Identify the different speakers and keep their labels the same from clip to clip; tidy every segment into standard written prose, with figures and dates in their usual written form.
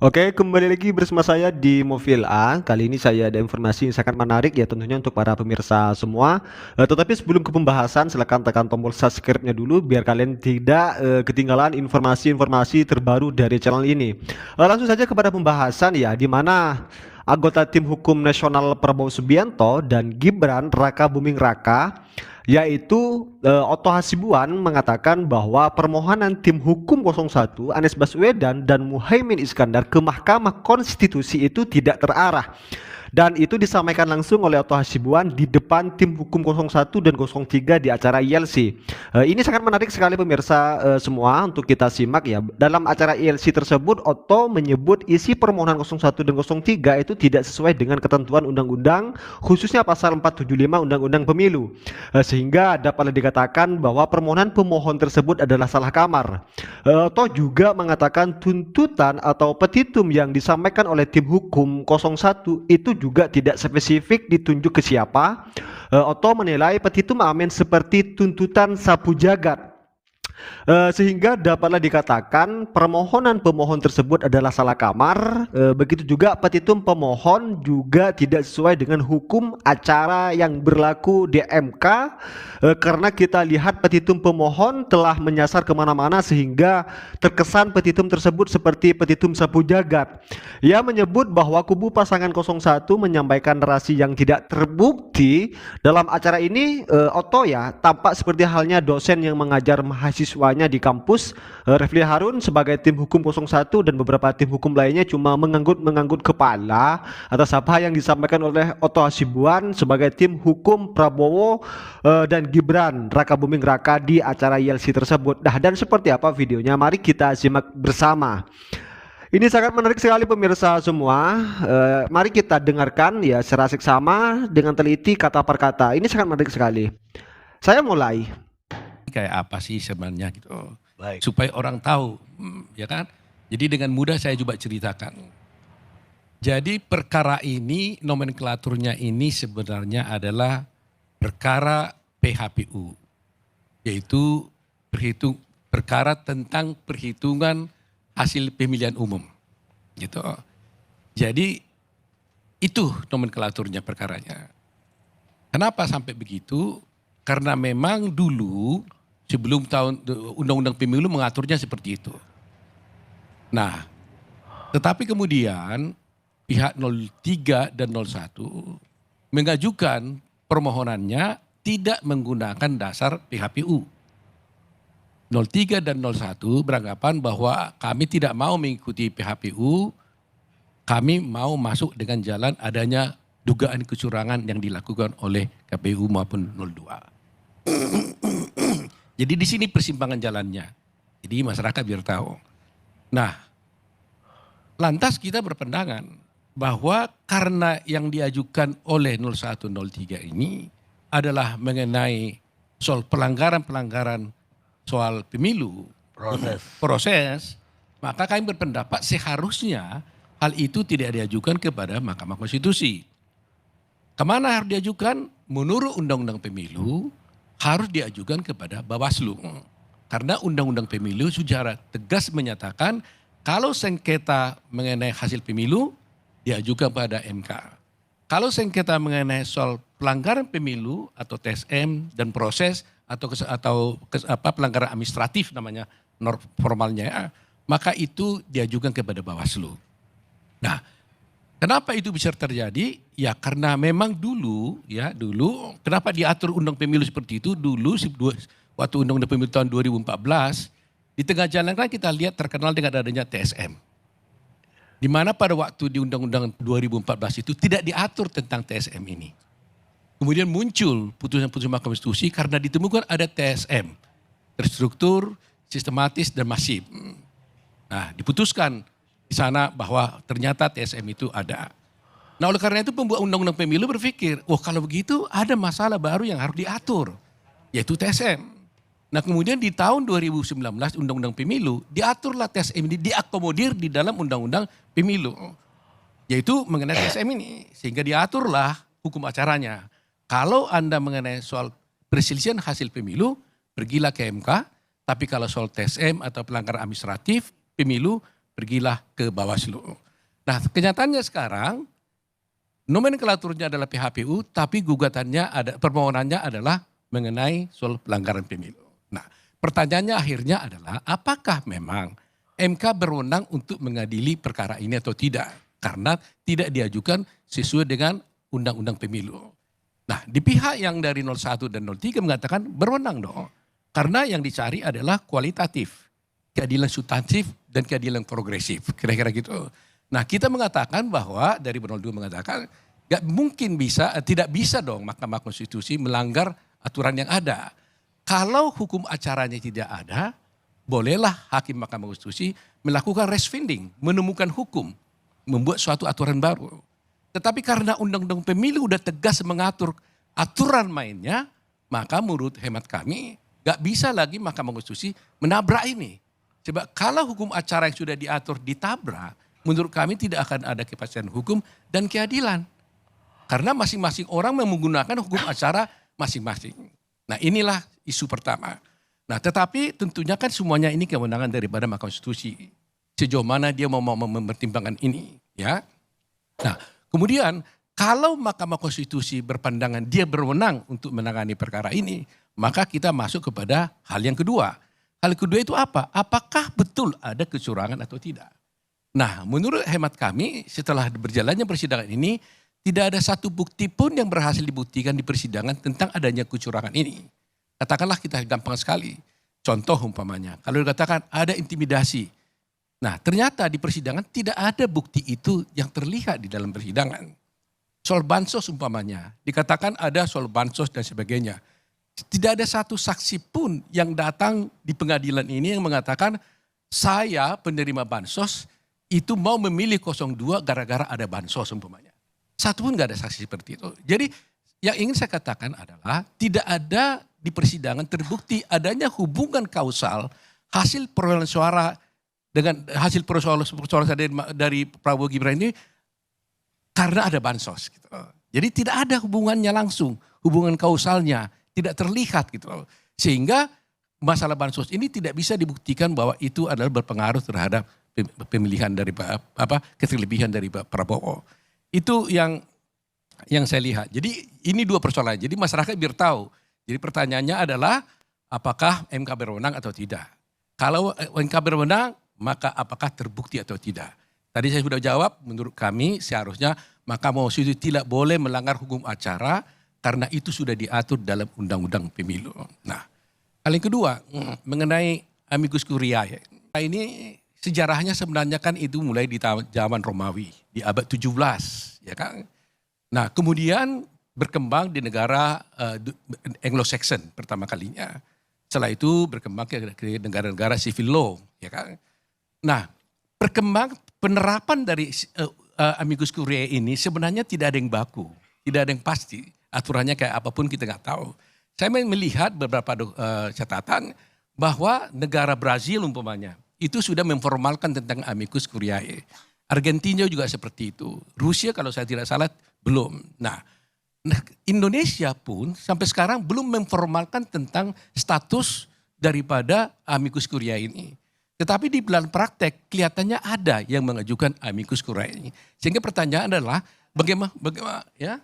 Speaker 1: Oke, kembali lagi bersama saya di Movil A. Kali ini saya ada informasi yang sangat menarik ya tentunya untuk para pemirsa semua. Tetapi sebelum ke pembahasan, silakan tekan tombol subscribe-nya dulu biar kalian tidak ketinggalan informasi-informasi terbaru dari channel ini. Langsung saja kepada pembahasan ya, di mana anggota tim hukum nasional Prabowo Subianto dan Gibran Raka Buming Raka yaitu Otto Hasibuan mengatakan bahwa permohonan tim hukum 01 Anies Baswedan dan Muhaimin Iskandar ke Mahkamah Konstitusi itu tidak terarah. Dan itu disampaikan langsung oleh Otto Hasibuan di depan tim hukum 01 dan 03 di acara ILC. Ini sangat menarik sekali pemirsa semua untuk kita simak ya. Dalam acara ILC tersebut Otto menyebut isi permohonan 01 dan 03 itu tidak sesuai dengan ketentuan undang-undang, khususnya pasal 475 Undang-Undang Pemilu. Sehingga dapat dikatakan bahwa permohonan pemohon tersebut adalah salah kamar. Otto juga mengatakan tuntutan atau petitum yang disampaikan oleh tim hukum 01 itu juga tidak spesifik ditunjuk ke siapa. Otto menilai petitum amin seperti tuntutan sapu jagat. Sehingga dapatlah dikatakan permohonan pemohon tersebut adalah salah kamar. Begitu juga petitum pemohon juga tidak sesuai dengan hukum acara yang berlaku di MK, karena kita lihat petitum pemohon telah menyasar kemana-mana sehingga terkesan petitum tersebut seperti petitum sapu jagat. Ia menyebut bahwa kubu pasangan 01 menyampaikan narasi yang tidak terbukti dalam acara ini. Otto ya tampak seperti halnya dosen yang mengajar mahasiswanya di kampus. Refli Harun sebagai tim hukum 01 dan beberapa tim hukum lainnya cuma mengangguk kepala atas apa yang disampaikan oleh Otto Hasibuan sebagai tim hukum Prabowo dan Gibran Raka Buming Raka di acara ILC tersebut. Nah, dan seperti apa videonya? Mari kita simak bersama. Ini sangat menarik sekali pemirsa semua. Mari kita dengarkan ya secara seksama dengan teliti kata per kata. Ini sangat menarik sekali. Saya mulai.
Speaker 2: Kayak apa sih sebenarnya gitu.
Speaker 3: Baik.
Speaker 2: Supaya orang tahu, ya kan? Jadi dengan mudah saya coba ceritakan. Jadi perkara ini, nomenklaturnya ini sebenarnya adalah perkara PHPU. Yaitu perkara tentang perhitungan hasil pemilihan umum. Gitu. Jadi itu nomenklaturnya perkaranya. Kenapa sampai begitu? Karena memang dulu sebelum undang-undang pemilu mengaturnya seperti itu. Nah, tetapi kemudian pihak 03 dan 01 mengajukan permohonannya tidak menggunakan dasar PHPU. 03 dan 01 beranggapan bahwa kami tidak mau mengikuti PHPU, kami mau masuk dengan jalan adanya dugaan kecurangan yang dilakukan oleh KPU maupun 02. Jadi di sini persimpangan jalannya. Jadi masyarakat biar tahu. Nah, lantas kita berpendangan bahwa karena yang diajukan oleh 0103 ini adalah mengenai soal pelanggaran-pelanggaran soal pemilu, proses, maka kami berpendapat seharusnya hal itu tidak diajukan kepada Mahkamah Konstitusi. Kemana harus diajukan? Menurut Undang-Undang Pemilu harus diajukan kepada Bawaslu. Karena Undang-Undang Pemilu secara tegas menyatakan kalau sengketa mengenai hasil pemilu diajukan pada MK. Kalau sengketa mengenai soal pelanggaran pemilu atau TSM dan proses atau pelanggaran administratif namanya formalnya, maka itu diajukan kepada Bawaslu. Nah, kenapa itu bisa terjadi? Ya karena memang dulu kenapa diatur undang pemilu seperti itu dulu waktu undang-undang pemilu tahun 2014 di tengah jalan kan kita lihat terkenal dengan adanya TSM. Di mana pada waktu di undang-undang 2014 itu tidak diatur tentang TSM ini. Kemudian muncul putusan-putusan Mahkamah Konstitusi karena ditemukan ada TSM, terstruktur, sistematis dan masif. Nah, diputuskan di sana bahwa ternyata TSM itu ada. Nah, oleh karena itu pembuat undang-undang pemilu berpikir, kalau begitu ada masalah baru yang harus diatur, yaitu TSM. Nah, kemudian di tahun 2019 undang-undang pemilu diaturlah TSM ini diakomodir di dalam undang-undang pemilu, yaitu mengenai TSM ini, sehingga diaturlah hukum acaranya. Kalau Anda mengenai soal perselisihan hasil pemilu, pergilah ke MK, tapi kalau soal TSM atau pelanggaran administratif pemilu, pergilah ke Bawaslu. Nah, kenyataannya sekarang nomenklaturnya adalah PHPU, tapi permohonannya adalah mengenai soal pelanggaran pemilu. Nah, pertanyaannya akhirnya adalah apakah memang MK berwenang untuk mengadili perkara ini atau tidak? Karena tidak diajukan sesuai dengan Undang-Undang Pemilu. Nah, di pihak yang dari 01 dan 03 mengatakan berwenang dong. Karena yang dicari adalah kualitatif, keadilan substantif dan keadilan progresif, kira-kira gitu. Nah, kita mengatakan bahwa dari 02 mengatakan tidak bisa dong Mahkamah Konstitusi melanggar aturan yang ada. Kalau hukum acaranya tidak ada, bolehlah hakim Mahkamah Konstitusi melakukan rescinding, menemukan hukum, membuat suatu aturan baru. Tetapi karena Undang-Undang Pemilu udah tegas mengatur aturan mainnya, maka menurut hemat kami gak bisa lagi Mahkamah Konstitusi menabrak ini. Sebab kalau hukum acara yang sudah diatur ditabrak, menurut kami tidak akan ada kepastian hukum dan keadilan. Karena masing-masing orang menggunakan hukum acara masing-masing. Nah, inilah isu pertama. Nah, tetapi tentunya kan semuanya ini kewenangan daripada Mahkamah Konstitusi. Sejauh mana dia mau mempertimbangkan ini, ya. Nah, kemudian kalau Mahkamah Konstitusi berpandangan dia berwenang untuk menangani perkara ini, maka kita masuk kepada hal yang kedua. Hal kedua itu apa? Apakah betul ada kecurangan atau tidak? Nah, menurut hemat kami setelah berjalannya persidangan ini, tidak ada satu bukti pun yang berhasil dibuktikan di persidangan tentang adanya kecurangan ini. Katakanlah kita gampang sekali. Contoh umpamanya, kalau dikatakan ada intimidasi. Nah, ternyata di persidangan tidak ada bukti itu yang terlihat di dalam persidangan. Soal bansos umpamanya, dikatakan ada soal bansos dan sebagainya. Tidak ada satu saksi pun yang datang di pengadilan ini yang mengatakan saya penerima bansos itu mau memilih 02 gara-gara ada bansos umpamanya. Satu pun nggak ada saksi seperti itu. Jadi yang ingin saya katakan adalah tidak ada di persidangan terbukti adanya hubungan kausal hasil perolehan suara dengan hasil perolehan suara dari Prabowo Gibran ini karena ada bansos. Gitu. Jadi tidak ada hubungannya langsung, hubungan kausalnya tidak terlihat gitu. Sehingga masalah bansos ini tidak bisa dibuktikan bahwa itu adalah berpengaruh terhadap pemilihan dari keterlebihan dari Pak Prabowo. Itu yang saya lihat. Jadi ini dua persoalan. Jadi masyarakat biar tahu. Jadi pertanyaannya adalah apakah MK berwenang atau tidak. Kalau MK berwenang maka apakah terbukti atau tidak. Tadi saya sudah jawab, menurut kami seharusnya Mahkamah Konstitusi tidak boleh melanggar hukum acara karena itu sudah diatur dalam Undang-Undang Pemilu. Nah, hal yang kedua mengenai amicus curiae. Ini sejarahnya sebenarnya kan itu mulai di zaman Romawi, di abad 17, ya kan. Nah, kemudian berkembang di negara Anglo-Saxon pertama kalinya. Setelah itu berkembang ke negara-negara civil law, ya kan. Nah, penerapan dari amicus curiae ini sebenarnya tidak ada yang baku, tidak ada yang pasti. Aturannya kayak apapun kita nggak tahu. Saya melihat beberapa catatan bahwa negara Brazil umpamanya itu sudah memformalkan tentang amicus curiae. Argentina juga seperti itu. Rusia kalau saya tidak salah belum. Nah, Indonesia pun sampai sekarang belum memformalkan tentang status daripada amicus curiae ini. Tetapi di dalam praktek kelihatannya ada yang mengajukan amicus curiae ini. Sehingga pertanyaan adalah bagaimana ya?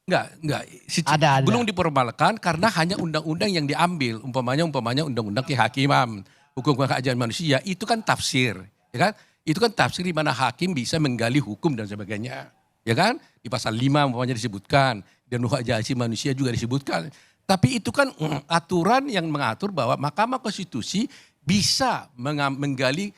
Speaker 2: Enggak. Ada. Belum diformalkan karena hanya undang-undang yang diambil. Umpamanya undang-undang kehakiman, hukum keadilan manusia, itu kan tafsir, ya kan? Itu kan tafsir di mana hakim bisa menggali hukum dan sebagainya. Ya kan? Di pasal 5 umpamanya disebutkan, dan hak asasi manusia juga disebutkan. Tapi itu kan aturan yang mengatur bahwa Mahkamah Konstitusi bisa menggali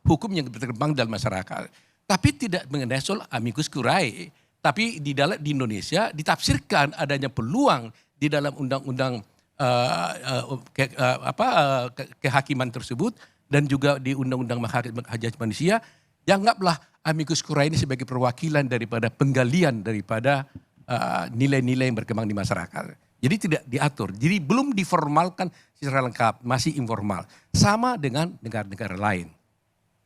Speaker 2: hukum yang berkembang dalam masyarakat. Tapi tidak mengenai soal amicus curiae. Tapi di Indonesia ditafsirkan adanya peluang di dalam undang-undang kehakiman tersebut dan juga di undang-undang hak asasi manusia, dianggaplah amicus curiae ini sebagai perwakilan daripada penggalian daripada nilai-nilai yang berkembang di masyarakat. Jadi tidak diatur, jadi belum diformalkan secara lengkap, masih informal. Sama dengan negara-negara lain.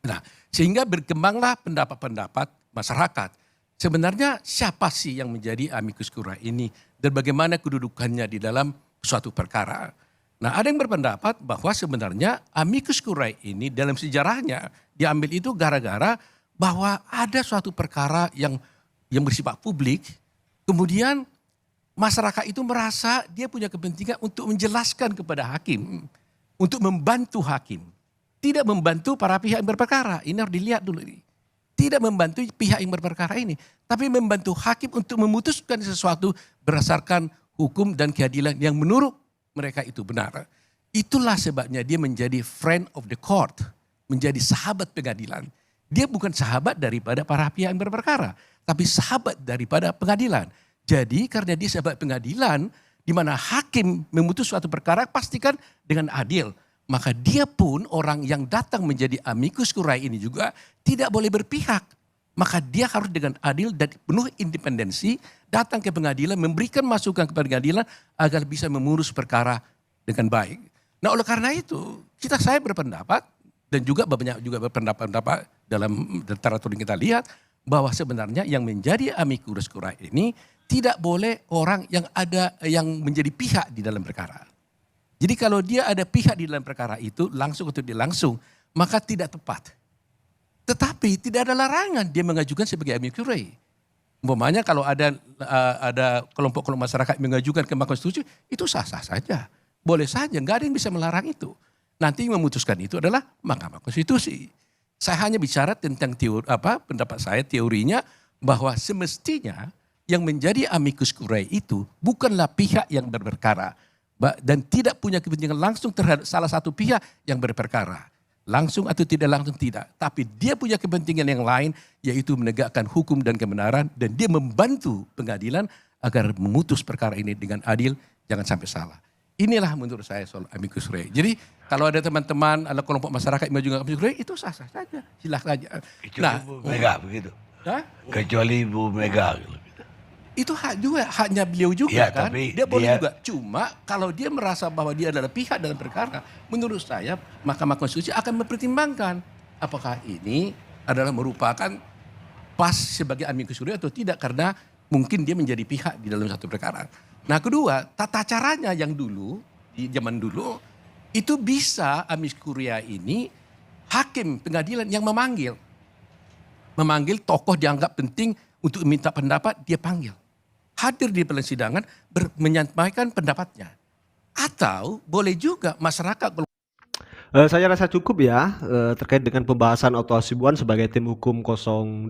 Speaker 2: Nah, sehingga berkembanglah pendapat-pendapat masyarakat. Sebenarnya siapa sih yang menjadi amicus curiae ini dan bagaimana kedudukannya di dalam suatu perkara. Nah, ada yang berpendapat bahwa sebenarnya amicus curiae ini dalam sejarahnya diambil itu gara-gara bahwa ada suatu perkara yang bersifat publik, kemudian masyarakat itu merasa dia punya kepentingan untuk menjelaskan kepada hakim, untuk membantu hakim, tidak membantu para pihak yang berperkara. Ini harus dilihat dulu ini. Tidak membantu pihak yang berperkara ini, tapi membantu hakim untuk memutuskan sesuatu berdasarkan hukum dan keadilan yang menurut mereka itu benar. Itulah sebabnya dia menjadi friend of the court, menjadi sahabat pengadilan. Dia bukan sahabat daripada para pihak yang berperkara, tapi sahabat daripada pengadilan. Jadi karena dia sahabat pengadilan, di mana hakim memutus suatu perkara pastikan dengan adil. Maka dia pun orang yang datang menjadi amicus curiae ini juga tidak boleh berpihak. Maka dia harus dengan adil dan penuh independensi datang ke pengadilan, memberikan masukan kepada pengadilan agar bisa mengurus perkara dengan baik. Nah, oleh karena itu saya berpendapat dan juga banyak juga berpendapat dalam literatur yang kita lihat bahwa sebenarnya yang menjadi amicus curiae ini tidak boleh orang yang menjadi pihak di dalam perkara. Jadi kalau dia ada pihak di dalam perkara itu langsung atau tidak langsung, maka tidak tepat. Tetapi tidak ada larangan dia mengajukan sebagai amicus curiae. Umpamanya kalau ada kelompok-kelompok masyarakat mengajukan ke Mahkamah Konstitusi, itu sah-sah saja. Boleh saja, nggak ada yang bisa melarang itu. Nanti yang memutuskan itu adalah Mahkamah Konstitusi. Saya hanya bicara tentang pendapat saya, teorinya bahwa semestinya yang menjadi amicus curiae itu bukanlah pihak yang berperkara dan tidak punya kepentingan langsung terhadap salah satu pihak yang berperkara. Langsung atau tidak langsung tidak. Tapi dia punya kepentingan yang lain yaitu menegakkan hukum dan kebenaran dan dia membantu pengadilan agar memutus perkara ini dengan adil, jangan sampai salah. Inilah menurut saya soal amicus curiae. Jadi kalau ada teman-teman, ada kelompok masyarakat yang mengajukan amicus curiae itu sah-sah saja. Silakan aja.
Speaker 3: Kecuali Bu Mega begitu.
Speaker 2: Hah?
Speaker 3: Kecuali Bu Mega.
Speaker 2: Itu haknya beliau juga
Speaker 3: ya,
Speaker 2: kan.
Speaker 3: Tapi
Speaker 2: dia boleh juga. Cuma kalau dia merasa bahwa dia adalah pihak dalam perkara, menurut saya Mahkamah Konstitusi akan mempertimbangkan apakah ini adalah merupakan pas sebagai amicus curiae atau tidak karena mungkin dia menjadi pihak di dalam satu perkara. Nah, kedua, tata caranya yang dulu di zaman dulu itu bisa amicus curiae ini hakim pengadilan yang memanggil tokoh dianggap penting untuk minta pendapat, dia panggil. Hadir di persidangan menyampaikan pendapatnya. Atau boleh juga masyarakat.
Speaker 1: Saya rasa cukup ya terkait dengan pembahasan Otto Hasibuan sebagai tim hukum 02.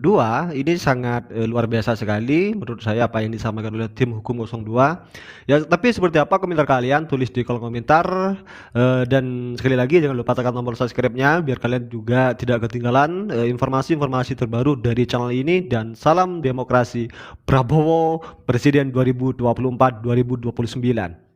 Speaker 1: Ini sangat luar biasa sekali menurut saya apa yang disampaikan oleh tim hukum 02. Ya, tapi seperti apa komentar kalian? Tulis di kolom komentar. Dan sekali lagi jangan lupa tekan tombol subscribe-nya biar kalian juga tidak ketinggalan informasi-informasi terbaru dari channel ini. Dan salam demokrasi Prabowo Presiden 2024-2029.